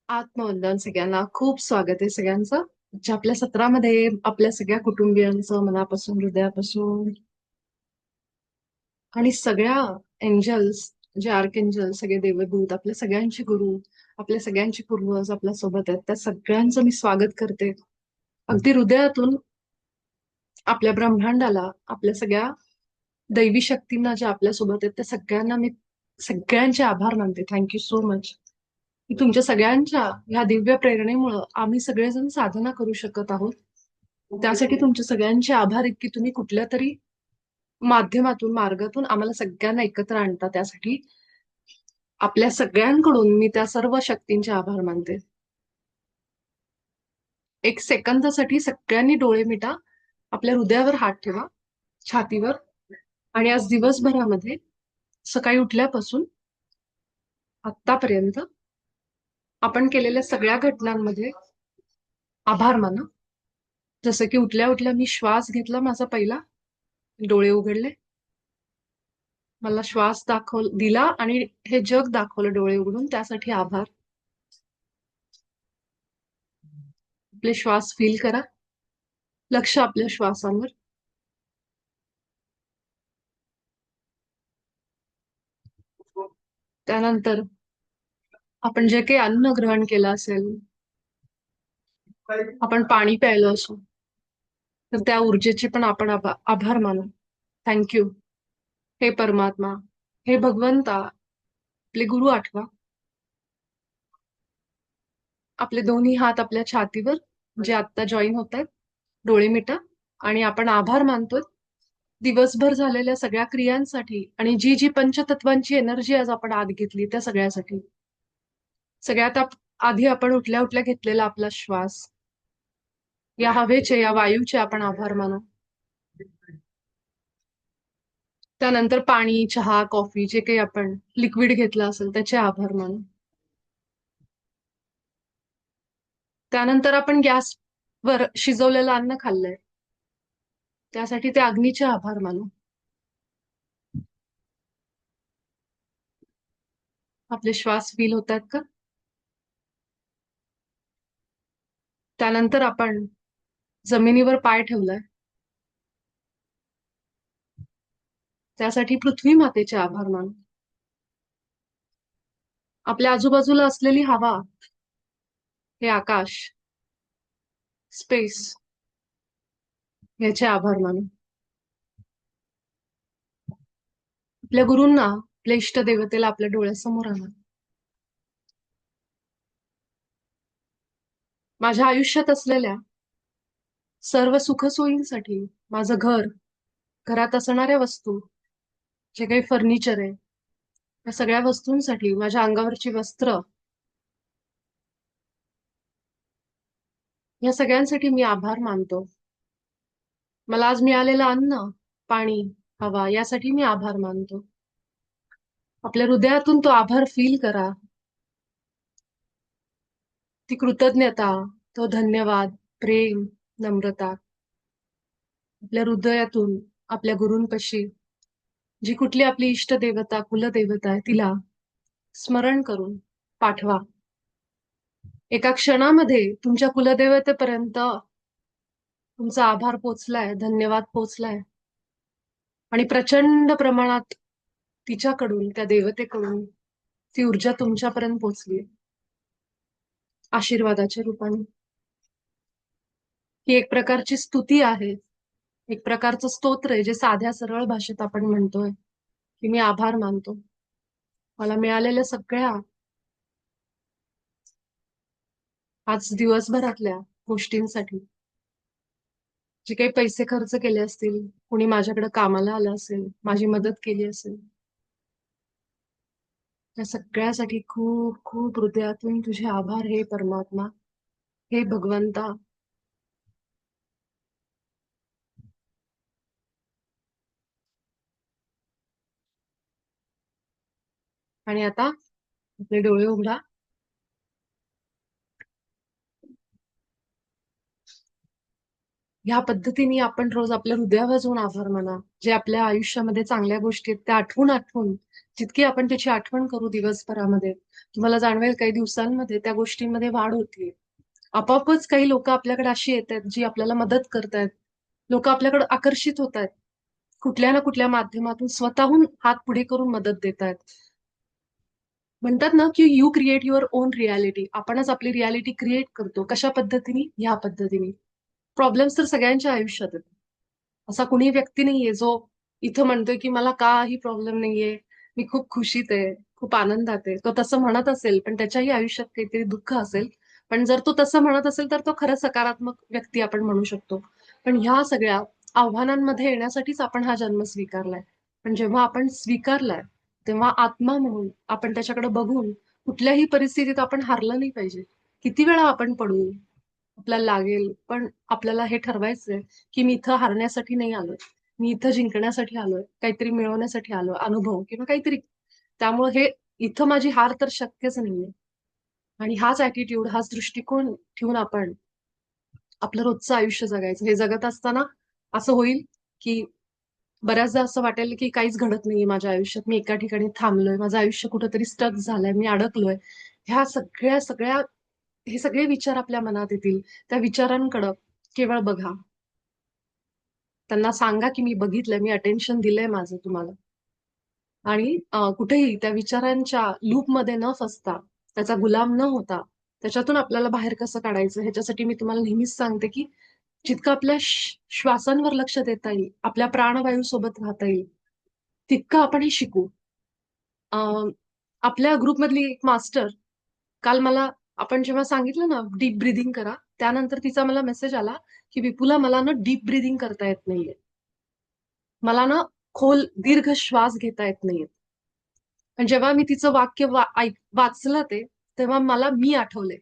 आत्मवंदन सगळ्यांना खूप स्वागत आहे सगळ्यांचं. आपल्या सत्रामध्ये आपल्या सगळ्या कुटुंबियांचं मनापासून हृदयापासून आणि सगळ्या एंजल्स, जे आर्कएंजल, सगळे देवदूत, आपल्या सगळ्यांचे गुरु, आपल्या सगळ्यांचे पूर्वज आपल्या सोबत आहेत, त्या सगळ्यांचं मी स्वागत करते अगदी हृदयातून. आपल्या ब्रह्मांडाला, आपल्या सगळ्या दैवी शक्तींना ज्या आपल्या सोबत आहेत त्या सगळ्यांना मी सगळ्यांचे आभार मानते. Thank you so much. तुमच्या सगळ्यांच्या ह्या दिव्य प्रेरणेमुळं आम्ही सगळेजण साधना करू शकत आहोत. त्यासाठी तुमचे सगळ्यांचे आभार आहेत की तुम्ही कुठल्या तरी माध्यमातून, मार्गातून आम्हाला सगळ्यांना एकत्र आणता. त्यासाठी आपल्या सगळ्यांकडून मी त्या सर्व शक्तींचे आभार मानते. एक सेकंदासाठी सगळ्यांनी डोळे मिटा, आपल्या हृदयावर हात ठेवा, छातीवर, आणि आज दिवसभरामध्ये सकाळी उठल्यापासून आतापर्यंत आपण केलेल्या सगळ्या घटनांमध्ये आभार माना. जसं की उठल्या उठल्या मी श्वास घेतला माझा पहिला, डोळे उघडले, मला श्वास दिला आणि हे जग दाखवलं डोळे उघडून, त्यासाठी आभार. आपले श्वास फील करा, लक्ष आपल्या श्वासांवर. त्यानंतर आपण जे काही अन्न ग्रहण केलं असेल, आपण पाणी प्यायलं असो, तर त्या ऊर्जेचे पण आपण आभार मानू. थँक्यू हे परमात्मा, हे भगवंता. आपले गुरु आठवा. आपले दोन्ही हात आपल्या छातीवर, जे आत्ता जॉईन होत आहेत, डोळे मिटा, आणि आपण आभार मानतोय दिवसभर झालेल्या सगळ्या क्रियांसाठी आणि जी जी पंचतत्वांची एनर्जी आज आपण आत घेतली त्या सगळ्यासाठी. सगळ्यात आधी आपण उठल्या उठल्या घेतलेला आपला श्वास, या हवेचे, या वायूचे आपण आभार मानू. त्यानंतर पाणी, चहा, कॉफी, जे काही आपण लिक्विड घेतलं असेल त्याचे आभार मानू. त्यानंतर आपण गॅसवर शिजवलेलं अन्न खाल्लंय, त्यासाठी त्या अग्नीचे आभार मानू. आपले श्वास फील होतात का? त्यानंतर आपण जमिनीवर पाय ठेवलाय, त्यासाठी पृथ्वी मातेचे आभार मानू. आपल्या आजूबाजूला असलेली हवा, हे आकाश, स्पेस, याचे आभार मानू. आपल्या गुरूंना, आपल्या इष्ट देवतेला आपल्या डोळ्यासमोर आणा. माझ्या आयुष्यात असलेल्या सर्व सुखसोयींसाठी, माझं घर, घरात असणाऱ्या वस्तू, जे काही फर्निचर आहे, या सगळ्या वस्तूंसाठी, माझ्या अंगावरची वस्त्र, या सगळ्यांसाठी मी आभार मानतो. मला आज मिळालेलं अन्न, पाणी, हवा, यासाठी मी आभार मानतो. आपल्या हृदयातून तो आभार फील करा, ती कृतज्ञता, तो धन्यवाद, प्रेम, नम्रता. आपल्या हृदयातून आपल्या गुरूंपाशी, जी कुठली आपली इष्ट देवता, कुलदेवता आहे, तिला स्मरण करून पाठवा. एका क्षणामध्ये तुमच्या कुलदेवतेपर्यंत तुमचा आभार पोचलाय, धन्यवाद पोचलाय, आणि प्रचंड प्रमाणात तिच्याकडून, त्या देवतेकडून ती ऊर्जा तुमच्यापर्यंत पोचली आशीर्वादाच्या रूपाने. ही एक प्रकारची स्तुती आहे, एक प्रकारचं स्तोत्र आहे, जे साध्या सरळ भाषेत आपण म्हणतोय की मी आभार मानतो मला मिळालेल्या सगळ्या आज दिवसभरातल्या गोष्टींसाठी. जे काही पैसे खर्च केले असतील, कुणी माझ्याकडे कामाला आलं असेल, माझी मदत केली असेल, त्या सगळ्यासाठी खूप खूप हृदयातून तुझे आभार हे परमात्मा, हे भगवंता. आणि आता आपले डोळे उघडा. ह्या पद्धतीने आपण रोज आपल्या हृदयावर जाऊन आभार माना. जे आपल्या आयुष्यामध्ये चांगल्या गोष्टी आहेत त्या आठवून आठवून जितकी आपण त्याची आठवण करू दिवसभरामध्ये, तुम्हाला जाणवेल काही दिवसांमध्ये त्या गोष्टींमध्ये वाढ होतीये. आपोआपच काही लोक आपल्याकडे अशी येतात जी आपल्याला मदत करतायत. लोक आपल्याकडे आकर्षित होत आहेत. कुठल्या ना कुठल्या माध्यमातून स्वतःहून हात पुढे करून मदत देत आहेत. म्हणतात ना की you create your on reality. आपणच आपली रियालिटी क्रिएट करतो. कशा पद्धतीने? ह्या पद्धतीने. प्रॉब्लेम्स तर सगळ्यांच्या आयुष्यात आहेत. असा कुणी व्यक्ती नाहीये जो इथं म्हणतोय की मला काही प्रॉब्लेम नाहीये, मी खूप खुशीत आहे, खूप आनंदात आहे. तो तसं म्हणत असेल पण त्याच्याही आयुष्यात काहीतरी दुःख असेल. पण जर तो तसं म्हणत असेल तर तो खरं सकारात्मक व्यक्ती आपण म्हणू शकतो. पण ह्या सगळ्या आव्हानांमध्ये येण्यासाठीच आपण हा जन्म स्वीकारलाय. पण जेव्हा आपण स्वीकारलाय तेव्हा आत्मा म्हणून आपण त्याच्याकडे बघून कुठल्याही परिस्थितीत आपण हारलं नाही पाहिजे. किती वेळा आपण पडू, आपल्याला लागेल, पण आपल्याला हे ठरवायचंय की मी इथं हारण्यासाठी नाही आलोय. मी इथं जिंकण्यासाठी आलोय, काहीतरी मिळवण्यासाठी आलोय, अनुभव किंवा काहीतरी. त्यामुळे हे इथं माझी हार तर शक्यच नाहीये. आणि हाच ऍटिट्यूड, हाच दृष्टिकोन ठेवून आपण आपलं रोजचं आयुष्य जगायचं. हे जगत असताना असं होईल की बऱ्याचदा असं वाटेल की काहीच घडत नाहीये माझ्या आयुष्यात. मी एका ठिकाणी थांबलोय. माझं आयुष्य कुठंतरी स्टक झालंय. मी अडकलोय. ह्या सगळ्या सगळ्या हे सगळे विचार आपल्या मनात येतील. त्या विचारांकडं केवळ बघा. त्यांना सांगा की मी बघितलंय, मी अटेन्शन दिलंय माझं तुम्हाला. आणि कुठेही त्या विचारांच्या लूपमध्ये न फसता, त्याचा गुलाम न होता, त्याच्यातून आपल्याला बाहेर कसं काढायचं ह्याच्यासाठी मी तुम्हाला नेहमीच सांगते की जितकं आपल्या श्वासांवर लक्ष देता येईल, आपल्या प्राणवायू सोबत राहता येईल, तितकं आपण हे शिकू. आपल्या ग्रुपमधली एक मास्टर काल मला, आपण जेव्हा सांगितलं ना डीप ब्रीदिंग करा, त्यानंतर तिचा मला मेसेज आला की विपुला मला ना डीप ब्रीदिंग करता येत नाहीये. मला ना खोल दीर्घ श्वास घेता येत नाहीये. आणि जेव्हा मी तिचं वाक्य वाचलं ते, तेव्हा मला मी आठवले.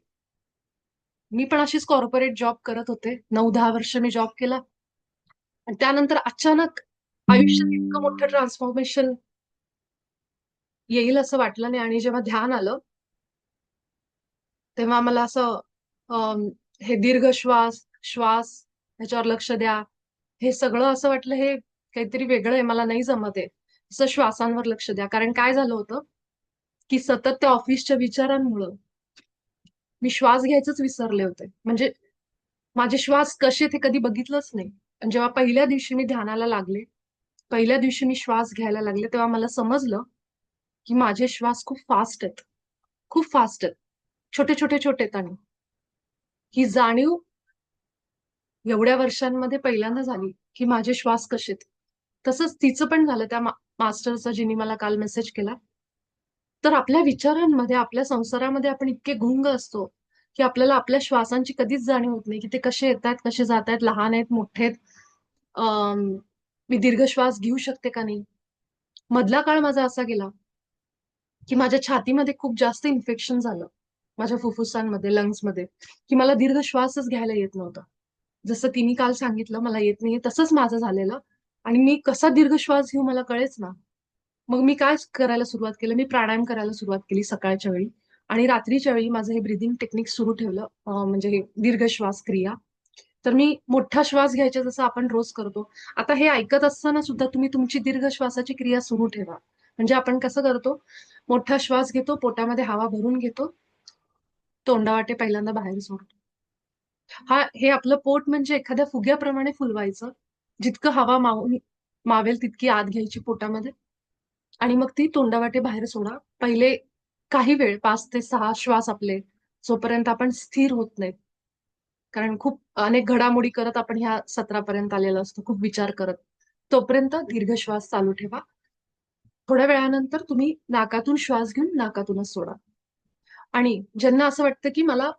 मी पण अशीच कॉर्पोरेट जॉब करत होते. 9-10 वर्ष मी जॉब केला. आणि त्यानंतर अचानक आयुष्यात इतकं मोठं ट्रान्सफॉर्मेशन येईल असं वाटलं नाही. आणि जेव्हा ध्यान आलं, तेव्हा मला असं हे दीर्घ श्वास, श्वास ह्याच्यावर लक्ष द्या. हे सगळं असं वाटलं हे काहीतरी वेगळं आहे, मला नाही जमत आहे. असं श्वासांवर लक्ष द्या. कारण काय झालं होतं, की सतत त्या ऑफिसच्या विचारांमुळं मी श्वास घ्यायचंच विसरले होते. म्हणजे माझे श्वास कसे ते कधी बघितलंच नाही. आणि जेव्हा पहिल्या दिवशी मी ध्यानाला लागले, पहिल्या दिवशी मी श्वास घ्यायला लागले, तेव्हा मला समजलं की माझे श्वास खूप फास्ट आहेत. खूप फास्ट आहेत. छोटे छोटे छोटे आहेत. आणि ही जाणीव एवढ्या वर्षांमध्ये पहिल्यांदा झाली की माझे श्वास कसे आहेत. तसंच तिचं पण झालं त्या मास्टरचा, जिने मला काल मेसेज केला. तर आपल्या विचारांमध्ये, आपल्या संसारामध्ये आपण इतके गुंग असतो की आपल्याला आपल्या श्वासांची कधीच जाणीव होत नाही की ते कसे येतात, कसे जात आहेत, लहान आहेत, मोठे आहेत. अं, मी दीर्घ श्वास घेऊ शकते का नाही. मधला काळ माझा असा गेला की माझ्या छातीमध्ये खूप जास्त इन्फेक्शन झालं, माझ्या फुफ्फुसांमध्ये, लंग्समध्ये, की मला दीर्घ श्वासच घ्यायला येत नव्हता. जसं तिने काल सांगितलं मला येत नाहीये, तसंच माझं झालेलं. आणि मी कसा दीर्घ श्वास घेऊ मला कळेच ना. मग मी काय करायला सुरुवात केलं, मी प्राणायाम करायला सुरुवात केली सकाळच्या वेळी. आणि रात्रीच्या वेळी माझं हे ब्रिदिंग टेक्निक सुरू ठेवलं, म्हणजे हे दीर्घ श्वास क्रिया. तर मी मोठा श्वास घ्यायचा जसं आपण रोज करतो. आता हे ऐकत असताना सुद्धा तुम्ही तुमची दीर्घ श्वासाची क्रिया सुरू ठेवा. म्हणजे आपण कसं करतो, मोठा श्वास घेतो, पोटामध्ये हवा भरून घेतो, तोंडावाटे पहिल्यांदा बाहेर सोडतो. हे आपलं पोट म्हणजे एखाद्या फुग्याप्रमाणे फुलवायचं. जितकं हवा मावेल तितकी आत घ्यायची पोटामध्ये. आणि मग ती तोंडावाटे बाहेर सोडा. पहिले काही वेळ 5 ते 6 श्वास आपले, जोपर्यंत आपण स्थिर होत नाहीत. कारण खूप अनेक घडामोडी करत आपण ह्या सत्रापर्यंत आलेलो असतो, खूप विचार करत. तोपर्यंत दीर्घ श्वास चालू ठेवा. थोड्या वेळानंतर तुम्ही नाकातून श्वास घेऊन नाकातूनच सोडा. आणि ज्यांना असं वाटतं की मला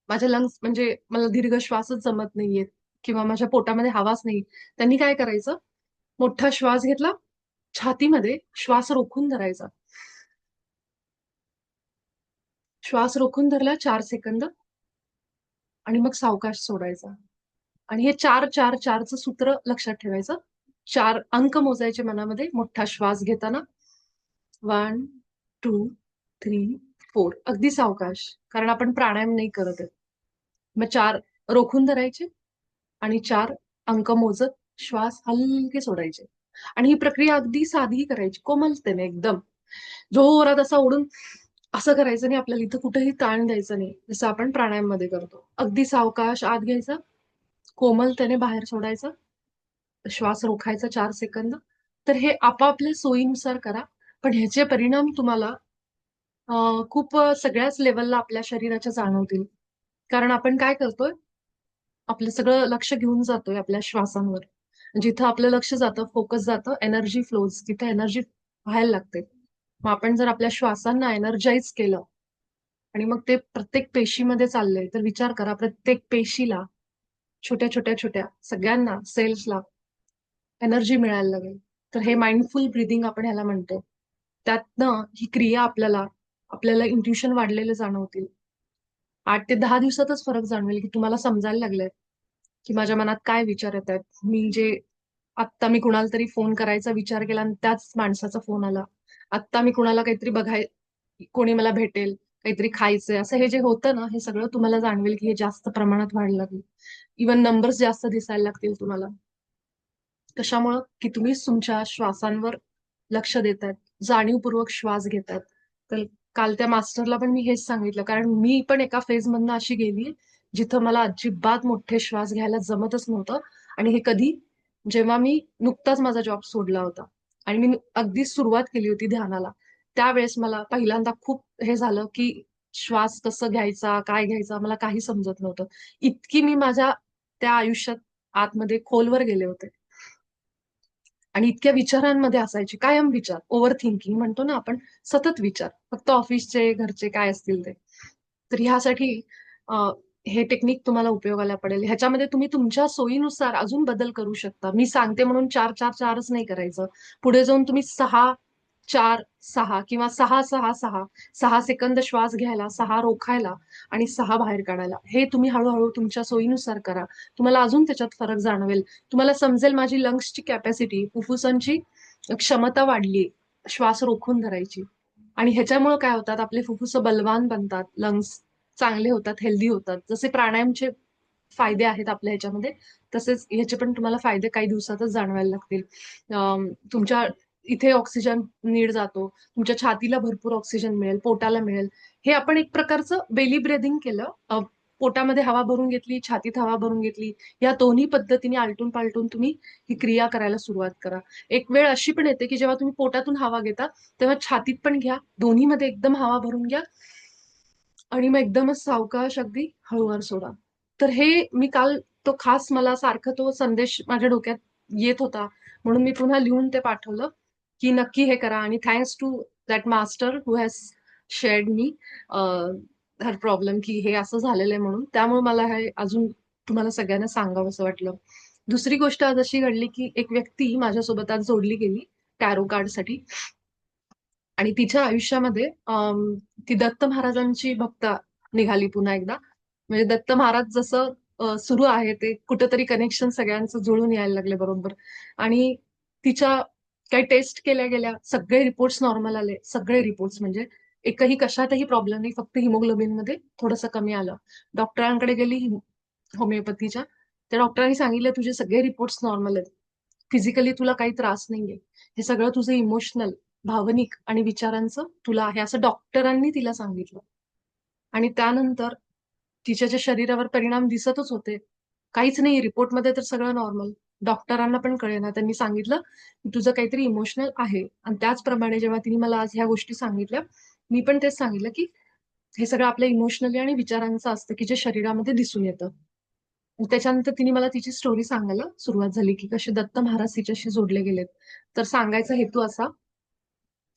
माझ्या लंग्स म्हणजे मला दीर्घ श्वासच जमत नाहीये किंवा माझ्या पोटामध्ये हवाच नाही, त्यांनी काय करायचं, मोठा श्वास घेतला, छातीमध्ये श्वास रोखून धरायचा. श्वास रोखून धरला 4 सेकंद. आणि मग सावकाश सोडायचा. आणि हे 4-4-4चं सूत्र लक्षात ठेवायचं. 4 अंक मोजायचे मनामध्ये मोठा श्वास घेताना. 1, 2, 3, 4. अगदी सावकाश, कारण आपण प्राणायाम नाही करत आहे. मग 4 रोखून धरायचे. आणि 4 अंक मोजत श्वास हलके सोडायचे. आणि ही प्रक्रिया अगदी साधी करायची, कोमलतेने एकदम. जोरात असा ओढून असं करायचं नाही, आपल्याला इथं कुठेही ताण द्यायचा नाही, जसं आपण प्राणायाममध्ये करतो. अगदी सावकाश आत घ्यायचा, कोमलतेने बाहेर सोडायचा, श्वास रोखायचा 4 सेकंद. तर हे आपापल्या सोयीनुसार करा. पण ह्याचे परिणाम तुम्हाला खूप सगळ्याच लेव्हलला आपल्या शरीराच्या जाणवतील. कारण आपण काय करतोय, आपलं सगळं लक्ष घेऊन जातोय आपल्या श्वासांवर. जिथं आपलं लक्ष जातं, फोकस जातं, एनर्जी फ्लोज, तिथे एनर्जी व्हायला लागते. मग आपण जर आपल्या श्वासांना एनर्जाइज केलं आणि मग ते प्रत्येक पेशीमध्ये चाललंय, तर विचार करा प्रत्येक पेशीला, छोट्या-छोट्या सगळ्यांना, सेल्सला एनर्जी मिळायला लागेल. तर हे माइंडफुल ब्रीथिंग आपण ह्याला म्हणतो. त्यातनं ही क्रिया आपल्याला, आपल्याला इंट्युशन वाढलेलं जाणवतील. 8 ते 10 दिवसातच फरक जाणवेल, की तुम्हाला समजायला लागलंय, की माझ्या मनात काय विचार येतायत. आत्ता मी कुणाला तरी फोन करायचा विचार केला आणि त्याच माणसाचा फोन आला. आत्ता मी कुणाला काहीतरी कोणी मला भेटेल, काहीतरी खायचंय, असं हे जे होतं ना, हे सगळं तुम्हाला जाणवेल, की हे जास्त प्रमाणात व्हायला लागेल. इव्हन नंबर्स जास्त दिसायला लागतील तुम्हाला. कशामुळं? की तुम्हीच तुमच्या श्वासांवर लक्ष देतायत, जाणीवपूर्वक श्वास घेतायत. तर काल त्या मास्टरला पण मी हेच सांगितलं, कारण मी पण एका फेजमधनं अशी गेली, जिथं मला अजिबात मोठे श्वास घ्यायला जमतच नव्हतं. आणि हे कधी? जेव्हा मी नुकताच माझा जॉब सोडला होता आणि मी अगदी सुरुवात केली होती ध्यानाला. त्यावेळेस मला पहिल्यांदा खूप हे झालं, की श्वास कसं घ्यायचा, काय घ्यायचा, मला काही समजत नव्हतं. इतकी मी माझ्या त्या आयुष्यात आतमध्ये खोलवर गेले होते. आणि इतक्या विचारांमध्ये असायची, कायम विचार, ओव्हर थिंकिंग म्हणतो ना आपण, सतत विचार, फक्त ऑफिसचे, घरचे काय असतील ते. तर ह्यासाठी अ, हे टेक्निक तुम्हाला उपयोगाला पडेल. ह्याच्यामध्ये तुम्ही तुमच्या सोयीनुसार अजून बदल करू शकता. मी सांगते म्हणून 4-4-4च नाही करायचं. पुढे जाऊन तुम्ही 6-4-6 किंवा 6-6-6, 6 सेकंद श्वास घ्यायला, 6 रोखायला आणि 6 बाहेर काढायला. हे तुम्ही हळू तुमच्या सोयीनुसार करा. तुम्हाला अजून त्याच्यात फरक जाणवेल. तुम्हाला समजेल माझी लंग्सची कॅपॅसिटी, फुफ्फुसांची क्षमता वाढली श्वास रोखून धरायची. आणि ह्याच्यामुळे काय होतात, आपले फुफ्फुस बलवान बनतात, लंग्स चांगले होतात, हेल्दी होतात. जसे प्राणायामचे फायदे आहेत आपल्या ह्याच्यामध्ये, तसेच ह्याचे पण तुम्हाला फायदे काही दिवसातच जाणवायला लागतील. तुमच्या इथे ऑक्सिजन नीट जातो, तुमच्या छातीला भरपूर ऑक्सिजन मिळेल, पोटाला मिळेल. हे आपण एक प्रकारचं बेली ब्रेदिंग केलं. पोटामध्ये हवा भरून घेतली, छातीत हवा भरून घेतली. या दोन्ही पद्धतीने आलटून पालटून तुम्ही ही क्रिया करायला सुरुवात करा. एक वेळ अशी पण येते, की जेव्हा तुम्ही पोटातून हवा घेता, तेव्हा छातीत पण घ्या. दोन्हीमध्ये एकदम हवा भरून घ्या आणि मग एकदमच सावकाश अगदी हळूवार सोडा. तर हे मी काल, तो खास मला सारखं तो संदेश माझ्या डोक्यात येत होता. म्हणून मी पुन्हा लिहून ते पाठवलं, की नक्की हे करा. आणि thanks to that master who has shared me her problem, की हे असं झालेलं आहे म्हणून. त्यामुळे मला हे अजून तुम्हाला सगळ्यांना सांगावंसं वाटलं. दुसरी गोष्ट आज अशी घडली, की एक व्यक्ती माझ्यासोबत आज जोडली गेली टॅरो कार्डसाठी. आणि तिच्या आयुष्यामध्ये ती दत्त महाराजांची भक्त निघाली पुन्हा एकदा. म्हणजे दत्त महाराज जसं सुरू आहे ते कुठंतरी कनेक्शन सगळ्यांचं जुळून यायला लागले बरोबर. आणि तिच्या काही टेस्ट केल्या गेल्या, सगळे रिपोर्ट्स नॉर्मल आले, सगळे रिपोर्ट्स म्हणजे एकही कशातही प्रॉब्लेम नाही, फक्त हिमोग्लोबिन मध्ये थोडंसं कमी आलं. डॉक्टरांकडे गेली, होमिओपॅथीच्या. त्या डॉक्टरांनी सांगितलं तुझे सगळे रिपोर्ट्स नॉर्मल आहेत, फिजिकली तुला काही त्रास नाहीये, हे सगळं तुझं इमोशनल, भावनिक आणि विचारांचं तुला आहे, असं डॉक्टरांनी तिला सांगितलं. आणि त्यानंतर तिच्या शरीरावर परिणाम दिसतच होते. काहीच नाही रिपोर्टमध्ये, तर सगळं नॉर्मल. डॉक्टरांना पण कळेना. त्यांनी सांगितलं की तुझं काहीतरी इमोशनल आहे. आणि त्याचप्रमाणे जेव्हा तिने मला आज ह्या गोष्टी सांगितल्या, मी पण तेच सांगितलं की हे सगळं आपल्या इमोशनली आणि विचारांचं असतं, की जे शरीरामध्ये दिसून येतं. आणि त्याच्यानंतर तिने मला तिची स्टोरी सांगायला सुरुवात झाली, की कसे दत्त महाराज तिच्याशी जोडले गेलेत. तर सांगायचा हेतू असा,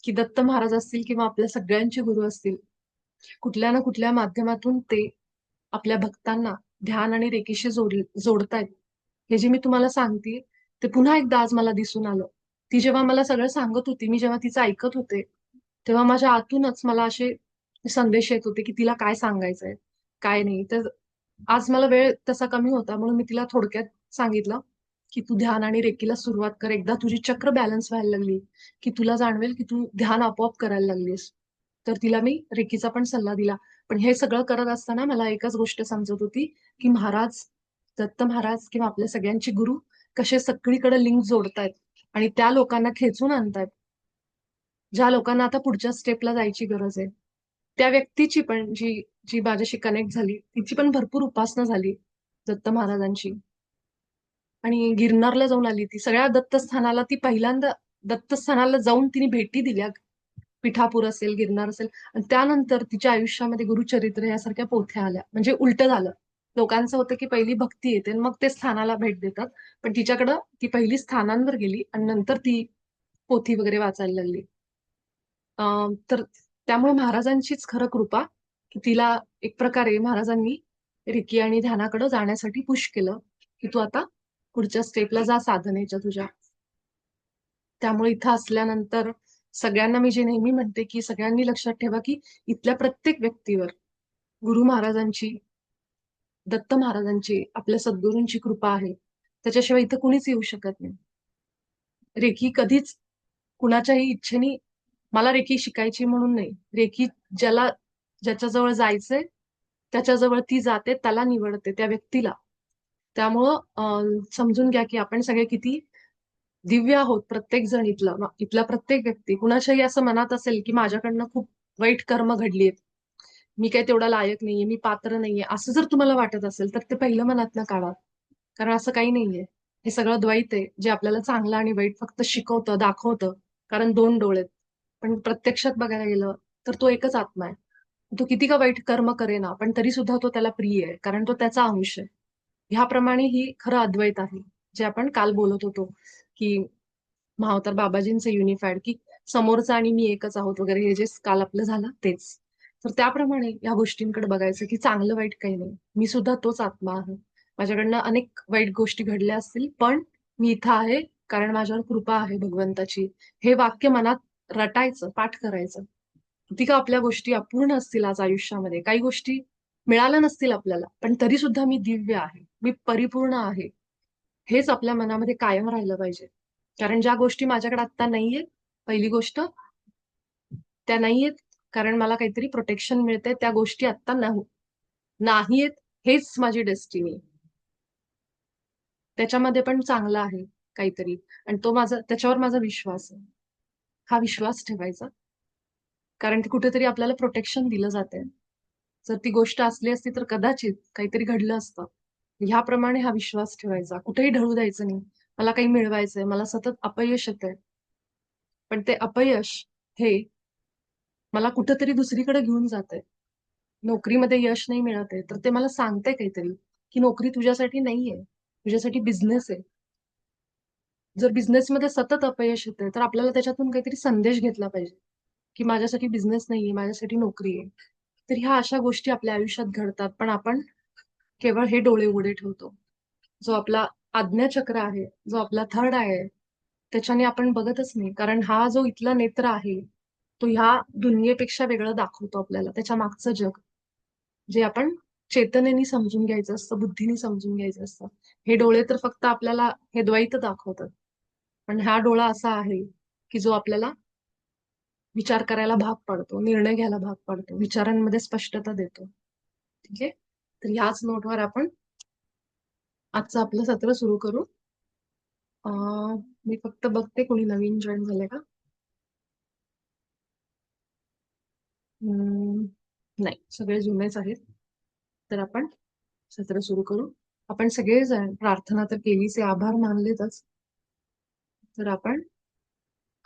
की दत्त महाराज असतील किंवा आपल्या सगळ्यांचे गुरु असतील, कुठल्या ना कुठल्या माध्यमातून ते आपल्या भक्तांना ध्यान आणि रेकीशी जोडतायत. हे जे मी तुम्हाला सांगते, ते पुन्हा एकदा आज मला दिसून आलं. ती जेव्हा मला सगळं सांगत होती, मी जेव्हा तिचं ऐकत होते, तेव्हा माझ्या आतूनच मला असे संदेश येत होते, की तिला काय सांगायचंय, काय नाही. तर आज मला वेळ तसा कमी होता, म्हणून मी तिला थोडक्यात सांगितलं, की तू ध्यान आणि रेकीला सुरुवात कर. एकदा तुझी चक्र बॅलन्स व्हायला लागली, की तुला जाणवेल, की तू ध्यान आपोआप करायला लागलीस. तर तिला मी रेकीचा पण सल्ला दिला. पण हे सगळं करत असताना मला एकच गोष्ट समजत होती, की महाराज दत्त महाराज किंवा आपल्या सगळ्यांचे गुरु कसे सगळीकडे लिंक जोडतायत आणि त्या लोकांना खेचून आणतायत ज्या लोकांना आता पुढच्या स्टेपला जायची गरज आहे. त्या व्यक्तीची पण जी जी माझ्याशी कनेक्ट झाली तिची पण भरपूर उपासना झाली दत्त महाराजांची. आणि गिरनारला जाऊन आली ती सगळ्या दत्तस्थानाला ती पहिल्यांदा दत्तस्थानाला जाऊन तिने भेटी दिल्या. पिठापूर असेल, गिरनार असेल आणि त्यानंतर तिच्या आयुष्यामध्ये गुरुचरित्र यासारख्या पोथ्या आल्या. म्हणजे उलट झालं. लोकांचं होतं की पहिली भक्ती येते आणि मग ते स्थानाला भेट देतात. पण तिच्याकडं ती पहिली स्थानांवर गेली आणि नंतर ती पोथी वगैरे वाचायला लागली. तर त्यामुळे महाराजांचीच खरं कृपा की तिला एक प्रकारे महाराजांनी रेकी आणि ध्यानाकडे जाण्यासाठी पुश केलं की तू आता पुढच्या स्टेपला जा साधनेच्या तुझ्या. त्यामुळे इथं असल्यानंतर सगळ्यांना मी जे नेहमी म्हणते की सगळ्यांनी लक्षात ठेवा की इथल्या प्रत्येक व्यक्तीवर गुरु महाराजांची, दत्त महाराजांची, आपल्या सद्गुरूंची कृपा आहे. त्याच्याशिवाय इथं कुणीच येऊ शकत नाही. रेकी कधीच कुणाच्याही इच्छेने मला रेकी शिकायची म्हणून नाही. रेकी ज्याला ज्याच्याजवळ जायचंय त्याच्याजवळ ती जाते, त्याला निवडते, त्या व्यक्तीला. त्यामुळं समजून घ्या की आपण सगळे किती दिव्य आहोत. प्रत्येक जण इथला प्रत्येक व्यक्ती कुणाच्याही असं मनात असेल की माझ्याकडनं खूप वाईट कर्म घडलीत, मी काही तेवढा लायक नाहीये, मी पात्र नाहीये, असं जर तुम्हाला वाटत असेल तर ते पहिलं मनातनं काढा. कारण असं काही नाहीये. हे सगळं द्वैत आहे जे आपल्याला चांगलं आणि वाईट फक्त शिकवतं, दाखवतं. कारण दोन डोळे आहेत. पण प्रत्यक्षात बघायला गेलं तर तो एकच आत्मा आहे. तो किती का वाईट कर्म करेना पण तरी सुद्धा तो त्याला प्रिय आहे कारण तो त्याचा अंश आहे. ह्याप्रमाणे ही खरं अद्वैत आहे जे आपण काल बोलत होतो की महावतार बाबाजींचं युनिफाईड की समोरचा आणि मी एकच आहोत वगैरे हे जे काल आपलं झालं तेच. तर त्याप्रमाणे या गोष्टींकडे बघायचं की चांगलं वाईट काही नाही. मी सुद्धा तोच आत्मा आहे. माझ्याकडनं अनेक वाईट गोष्टी घडल्या असतील पण मी इथं आहे कारण माझ्यावर कृपा आहे भगवंताची. हे वाक्य मनात रटायचं, पाठ करायचं. किती का आपल्या गोष्टी अपूर्ण असतील आज आयुष्यामध्ये, काही गोष्टी मिळाल्या नसतील आपल्याला, पण तरी सुद्धा मी दिव्य आहे, मी परिपूर्ण आहे. हेच आपल्या मनामध्ये कायम राहिलं पाहिजे. कारण ज्या गोष्टी माझ्याकडे आता नाहीयेत, पहिली गोष्ट त्या नाहीयेत कारण मला काहीतरी प्रोटेक्शन मिळते. त्या गोष्टी आता नाहीयेत हेच माझी डेस्टिनी. त्याच्यामध्ये पण चांगलं आहे काहीतरी आणि तो माझा त्याच्यावर माझा विश्वास आहे. हा विश्वास ठेवायचा. कारण ते कुठेतरी आपल्याला प्रोटेक्शन दिलं जाते. जर ती गोष्ट असली असती तर कदाचित काहीतरी घडलं असतं. ह्याप्रमाणे हा विश्वास ठेवायचा. कुठेही ढळू द्यायचं नाही. मला काही मिळवायचंय, मला सतत अपयश येतंय. पण ते अपयश हे मला कुठेतरी दुसरीकडे घेऊन जातंय. नोकरीमध्ये यश नाही मिळत आहे, तर ते मला सांगतंय काहीतरी, की नोकरी तुझ्यासाठी नाहीये. तुझ्यासाठी बिझनेस आहे. जर बिझनेसमध्ये सतत अपयश येतंय, तर आपल्याला त्याच्यातून काहीतरी संदेश घेतला पाहिजे, की माझ्यासाठी बिझनेस नाहीये, माझ्यासाठी नोकरी आहे. तर ह्या अशा गोष्टी आपल्या आयुष्यात घडतात, पण आपण केवळ हे डोळे उघडे ठेवतो. जो आपला आज्ञाचक्र आहे, जो आपला थर्ड आहे, त्याच्याने आपण बघतच नाही. कारण हा जो इथला नेत्र आहे, तो ह्या दुनियेपेक्षा वेगळं दाखवतो आपल्याला. त्याच्या मागचं जग, जे आपण चेतनेने समजून घ्यायचं असतं, बुद्धीने समजून घ्यायचं असतं. हे डोळे तर फक्त आपल्याला हे द्वैत दाखवतात. पण हा डोळा असा आहे, की जो आपल्याला विचार करायला भाग पाडतो, निर्णय घ्यायला भाग पाडतो, विचारांमध्ये स्पष्टता देतो. ठीक आहे? तर ह्याच नोटवर आपण आजचं आपलं सत्र सुरू करू. मी फक्त बघते कोणी नवीन जॉईन झालंय का. हम्म, नाही, सगळे जुनेच आहेत. तर आपण सत्र सुरू करू. आपण सगळेजण प्रार्थना तर केलीच आहे, आभार मानलेतच. तर आपण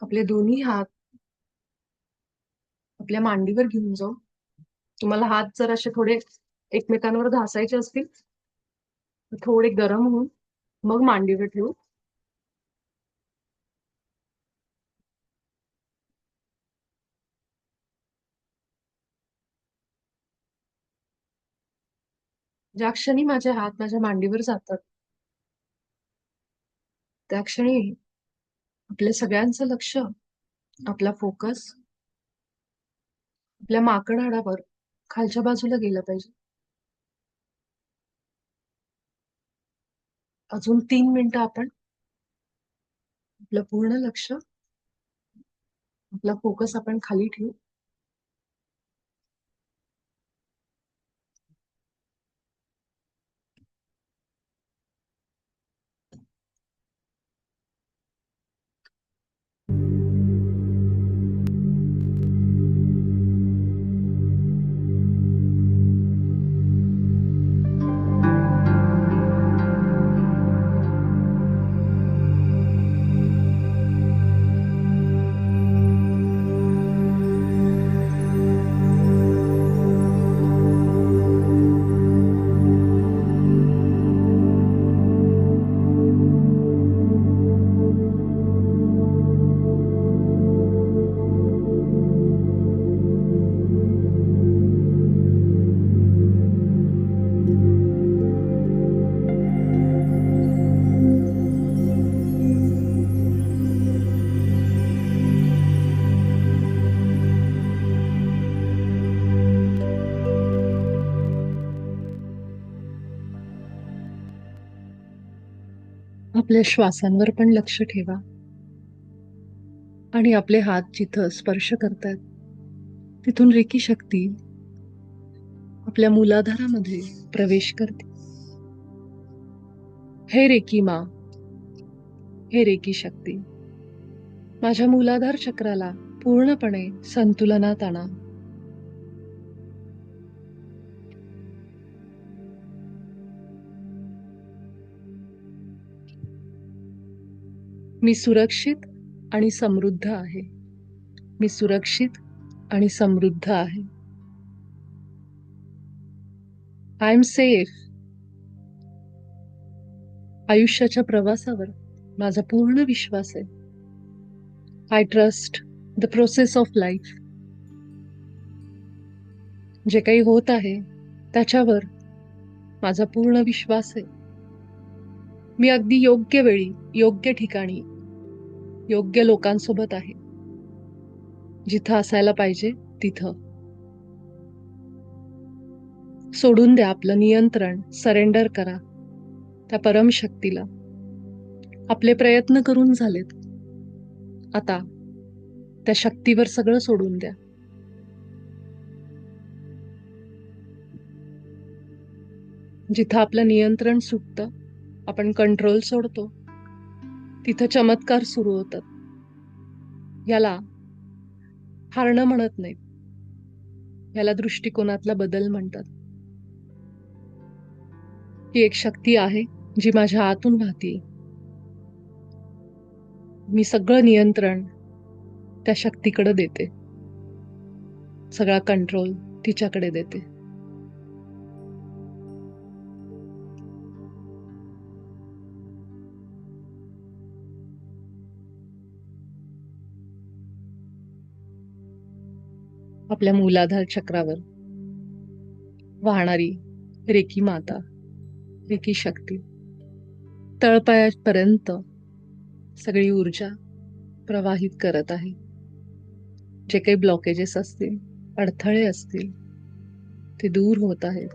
आपले दोन्ही हात आपल्या मांडीवर घेऊन जाऊ. तुम्हाला हात जर असे थोडे एकमेकांवर घासायचे असतील तर थोडे गरम होऊन मग मांडीवर ठेवू. ज्या क्षणी माझे हात माझ्या मांडीवर जातात त्या क्षणी आपल्या सगळ्यांचं लक्ष, आपला फोकस आपल्या माकड हाडावर खालच्या बाजूला गेलं पाहिजे. अजून 3 मिनिटं आपण आपलं पूर्ण लक्ष, आपला फोकस आपण खाली ठेवू. आपल्या श्वासांवर पण लक्ष ठेवा आणि आपले हात जिथं स्पर्श करतात तिथून रेकी शक्ती आपल्या मूलाधारामध्ये प्रवेश करते. हे रेकी मा, हे रेकी शक्ती माझ्या मूलाधार चक्राला पूर्णपणे संतुलनात आणा. मी सुरक्षित आणि समृद्ध आहे. मी सुरक्षित आणि समृद्ध आहे. I am safe. आयुष्याच्या प्रवासावर माझा पूर्ण विश्वास आहे. I trust the process of life. जे काही होत आहे त्याच्यावर माझा पूर्ण विश्वास आहे. मी अगदी योग्य वेळी, योग्य ठिकाणी, योग्य लोकांसोबत आहे. जिथं असायला पाहिजे तिथं. सोडून द्या आपलं नियंत्रण, सरेंडर करा त्या परमशक्तीला. आपले प्रयत्न करून झालेत. आता त्या शक्तीवर सगळं सोडून द्या. जिथं आपलं नियंत्रण सुटतं, आपण कंट्रोल सोडतो, तिथं चमत्कार सुरू होतात. याला हारणं म्हणत नाहीत, याला दृष्टिकोनातला बदल म्हणतात. ही एक शक्ती आहे जी माझ्या आतून वाहतीये. मी सगळं नियंत्रण त्या शक्तीकडे देते. सगळा कंट्रोल तिच्याकडे देते. आपल्या मूलाधार चक्रावर वाहणारी रेकी माता, रेकी शक्ती तळपायापर्यंत सगळी ऊर्जा प्रवाहित करत आहे. जे काही ब्लॉकेजेस असतील, अडथळे असतील, ते दूर होत आहेत.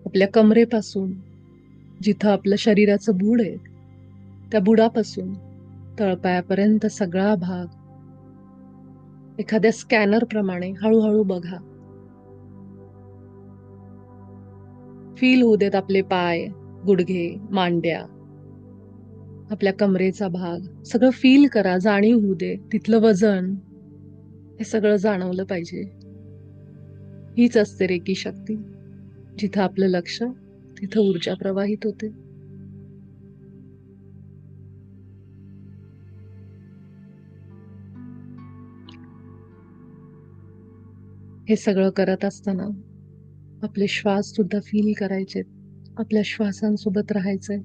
आपल्या कमरेपासून जिथं आपलं शरीराचं बुड आहे त्या बुडापासून तळपायापर्यंत सगळा भाग एखाद्या स्कॅनर प्रमाणे हळूहळू बघा. फील होऊ देत आपले पाय, गुडघे, मांड्या, आपल्या कमरेचा भाग सगळं फील करा. जाणीव होऊ दे. तिथलं वजन हे सगळं जाणवलं पाहिजे. हीच असते रेकी शक्ती. जिथं आपलं लक्ष तिथं ऊर्जा प्रवाहित होते. हे सगळं करत असताना आपले श्वास सुद्धा फील करायचे. आपल्या श्वासांसोबत राहायचंय.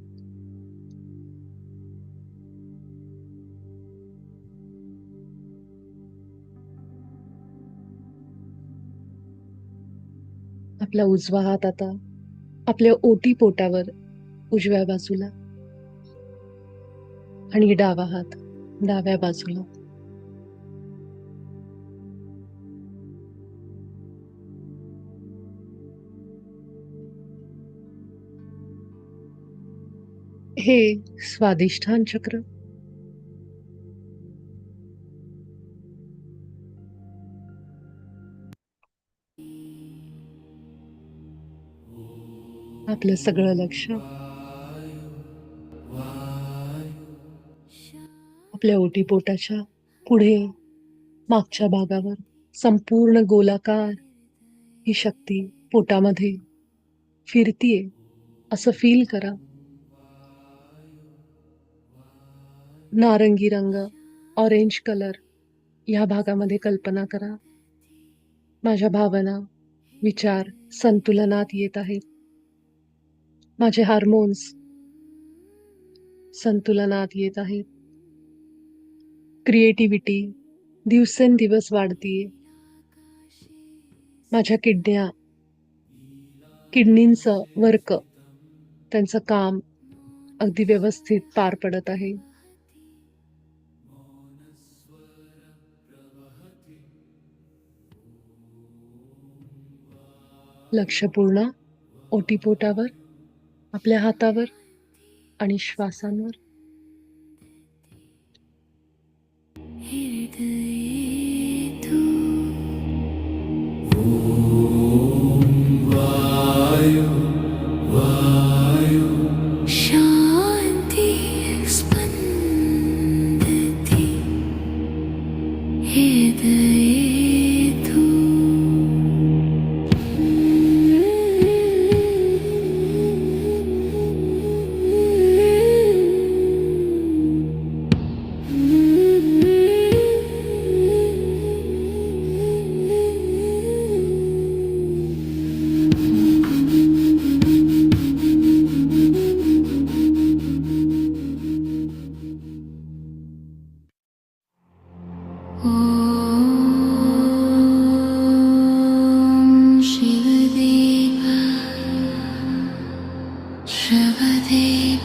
आपला उजवा हात आता आपल्या ओटी पोटावर उजव्या बाजूला आणि डावा हात डाव्या बाजूला. हे स्वादिष्ठान चक्र आपलं सगळं लक्ष आपल्या ओटीपोटाच्या पुढे मागच्या भागावर संपूर्ण गोलाकार ही शक्ती पोटामध्ये फिरतीये असं फील करा. नारंगी रंग, ऑरेंज कलर या भागामध्ये कल्पना करा. माझ्या भावना, विचार संतुलनात येत आहेत. माझे हार्मोन्स संतुलनात येत आहेत. क्रिएटिव्हिटी दिवसेंदिवस वाढतीये. माझ्या किडनींचं वर्क, त्यांचं काम अगदी व्यवस्थित पार पडत आहे. लक्ष पूर्ण ओटीपोटावर आपल्या हातावर आणि श्वासांवर. शान्ति स्पन्दति हृदये तु। ॐ शिवदेव शिवदेव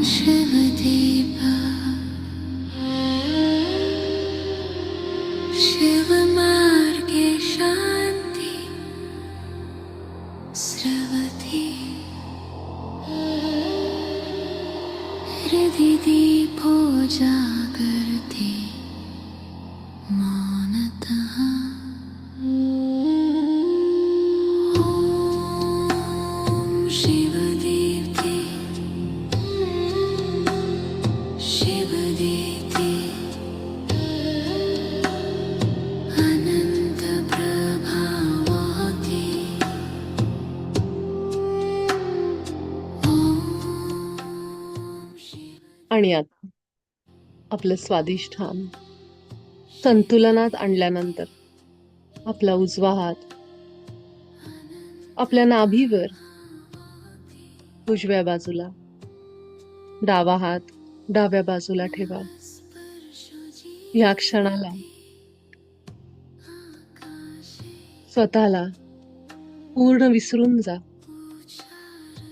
शिवदेव शिवमार्गे शान्ति स्रवति हृदि दीपो जागर्ति मौनतः। ॐ शिवदीप्ति शिवदीप्ति अनन्तप्रभावति। आणि आता आपलं स्वादिष्ठान संतुलनात आणल्यानंतर आपला उजवा हात आपल्या नाभीवर उजव्या बाजूला, डावा हात डाव्या बाजूला ठेवा. या क्षणाला स्वतःला पूर्ण विसरून जा.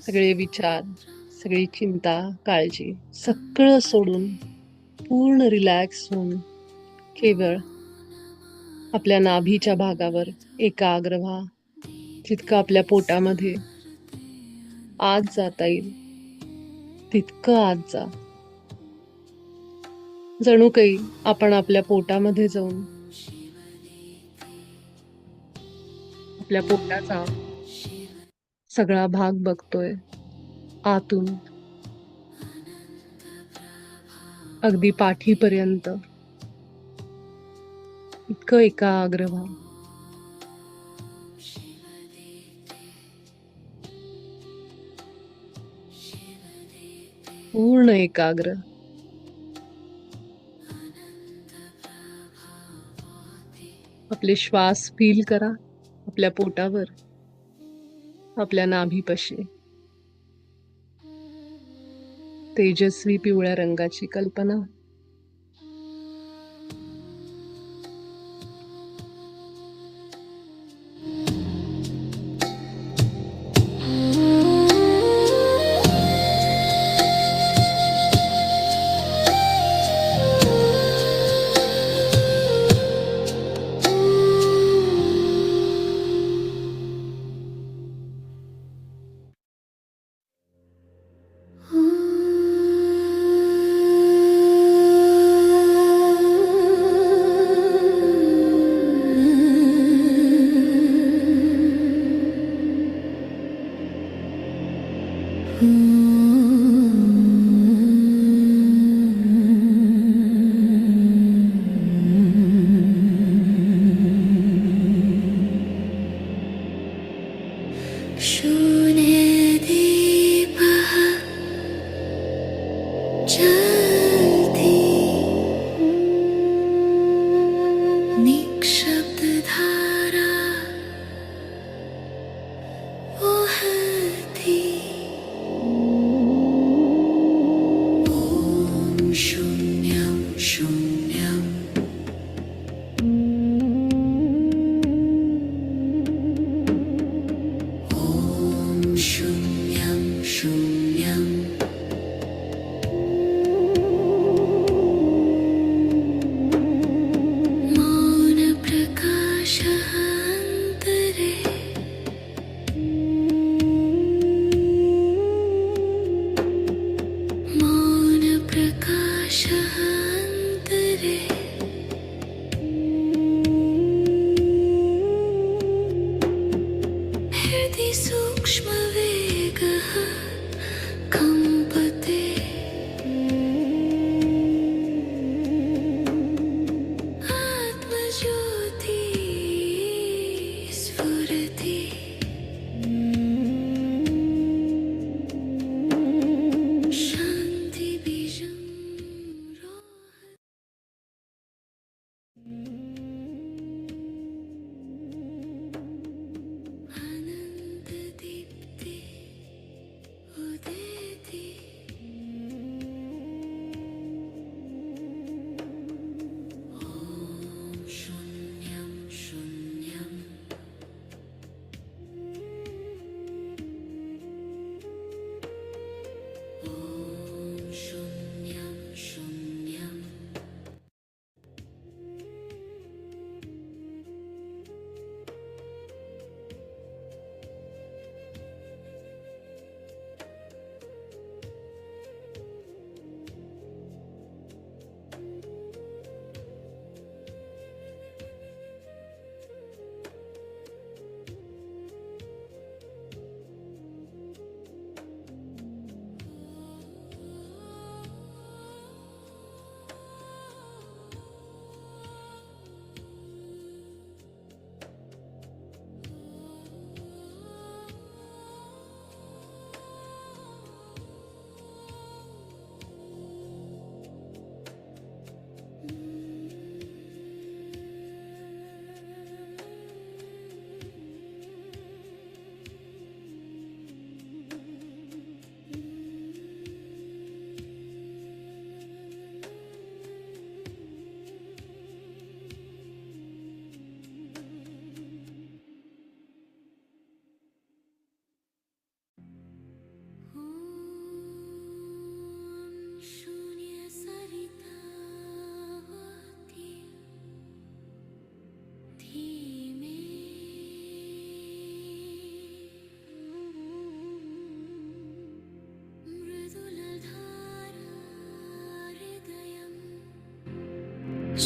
सगळे विचार, सगळी चिंता, काळजी सगळं सोडून पूर्ण रिलॅक्स होऊन केवळ आपल्या नाभीच्या भागावर एकाग्र व्हा. जितकं आपल्या पोटामध्ये आत जाता येईल तितकं आत जा. जणू काही आपण आपल्या पोटामध्ये जाऊन आपल्या पोटाचा सगळा भाग बघतोय आतून अगदी पाठीपर्यंत. इतकं एकाग्र व्हा. पूर्ण एकाग्र. आपले श्वास फील करा आपल्या पोटावर, आपल्या नाभीपाशी. तेजस्वी पिवळ्या रंगाची कल्पना.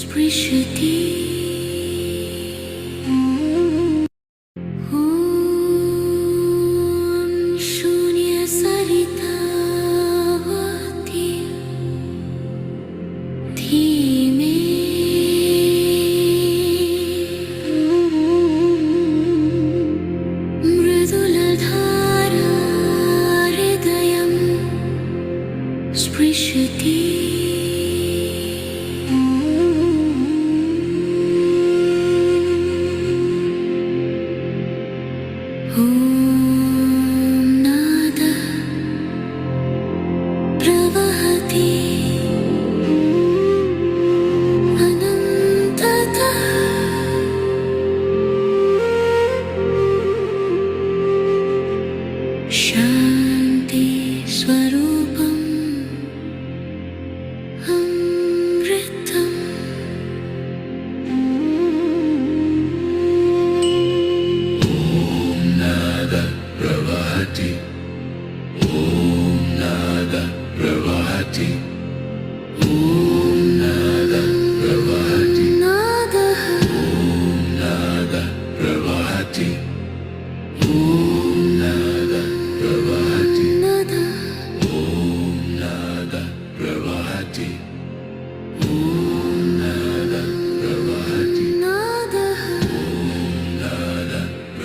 स्पृशति ॐ शून्यसरितावती धीमे मृदुलधारा हृदयं स्पृशति ॐ नादः प्रवहति अनन्ततः शान्ति स्वरूपम् अमृतम् प्रवहति नादः प्रवहति नादः प्रवहति नादः नादः प्रवहति नादः प्रवहति नदः नादः प्रवहति नादः प्रवहति नादः नादः प्रवहति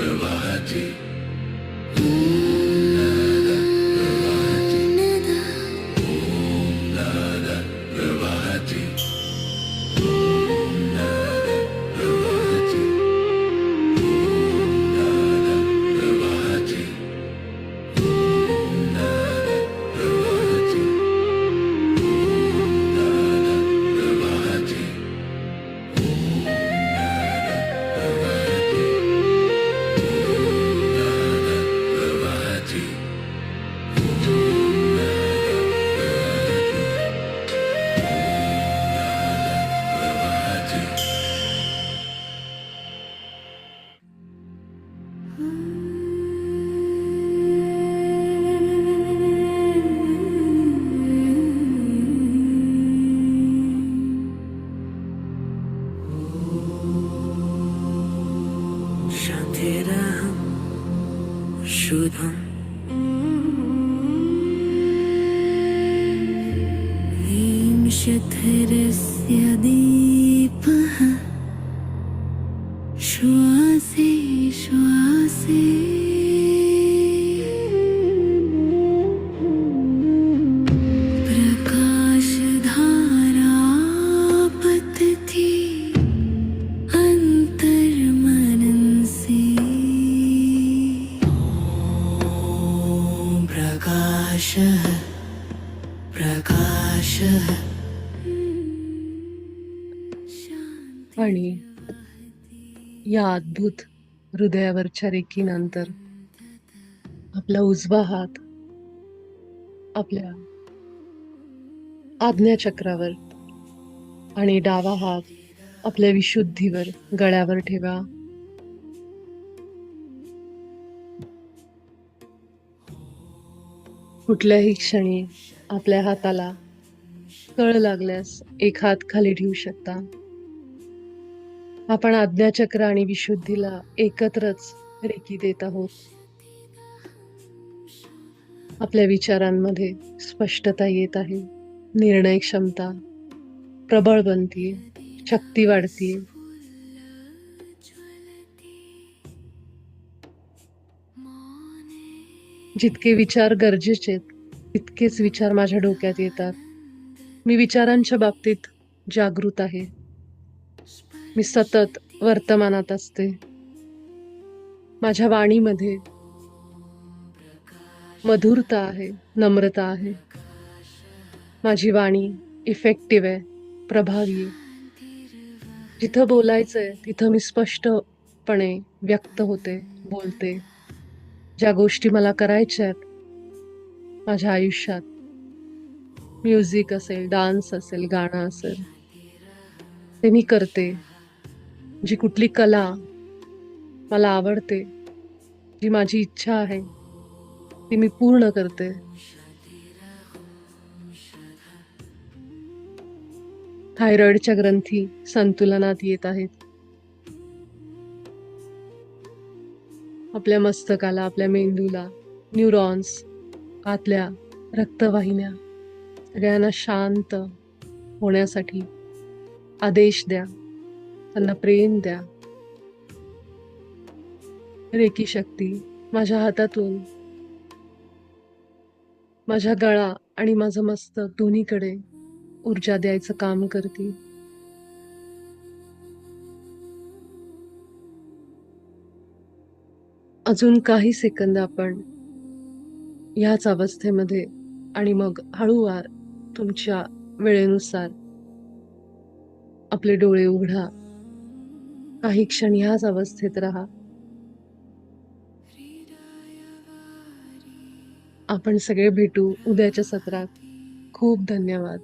नदः नादः प्रवहति नादः प्रवहति नादः प्रवहति नादः प्रवहति नादः प्रवहति प्रवहति प्रवहति शान्तिरहं शुभम् विंशतिरस्य दीपः श्वासे श्वासे प्रकाशधारा पतति अन्तर्मनसि प्रकाशः प्रकाशः आणि या अद्भुत हृदयावरच्या रेखीनंतर आपला उजवा हात आपल्या आज्ञाचक्रावर आणि डावा हात आपल्या विशुद्धीवर गळ्यावर ठेवा. कुठल्याही क्षणी आपल्या हाताला कळ लागल्यास एक हात खाली ठेवू शकता. आपण आज्ञाचक्र आणि विशुद्धीला एकत्रच रेकी देत आहोत. आपल्या विचारांमध्ये स्पष्टता येत आहे, निर्णय क्षमता प्रबळ बनतीये, शक्ती वाढतीये. जितके विचार गरजेचे आहेत तितकेच विचार माझ्या डोक्यात येतात. मी विचारांच्या बाबतीत जागृत आहे. मी सतत वर्तमानात असते. माझ्या वाणीमध्ये मधुरता आहे, नम्रता आहे. माझी वाणी इफेक्टिव्ह आहे, प्रभावी आहे. जिथं बोलायचंय तिथं मी स्पष्टपणे व्यक्त होते, बोलते. ज्या गोष्टी मला करायच्या आहेत माझ्या आयुष्यात, म्युझिक असेल, डान्स असेल, गाणं असेल, ते मी करते. जी कुठली कला मला आवडते, जी माझी इच्छा आहे ती मी पूर्ण करते. थायरॉइडच्या ग्रंथी संतुलनात येत आहेत. आपल्या मस्तकाला, आपल्या मेंदूला, न्यूरॉन्स, आतल्या रक्तवाहिन्या सगळ्यांना शांत होण्यासाठी आदेश द्या, त्यांना प्रेम द्या. रेकी शक्ती माझ्या हातातून माझ्या गळा आणि माझं मस्तक दोन्हीकडे ऊर्जा द्यायचं काम करते. अजून काही सेकंद आपण ह्याच अवस्थेमध्ये आणि मग हळूवार तुमच्या वेळेनुसार आपले डोळे उघडा. काही क्षण ह्याच अवस्थेत राहा. आपण सगळे भेटू उद्याच्या सत्रात. खूप धन्यवाद.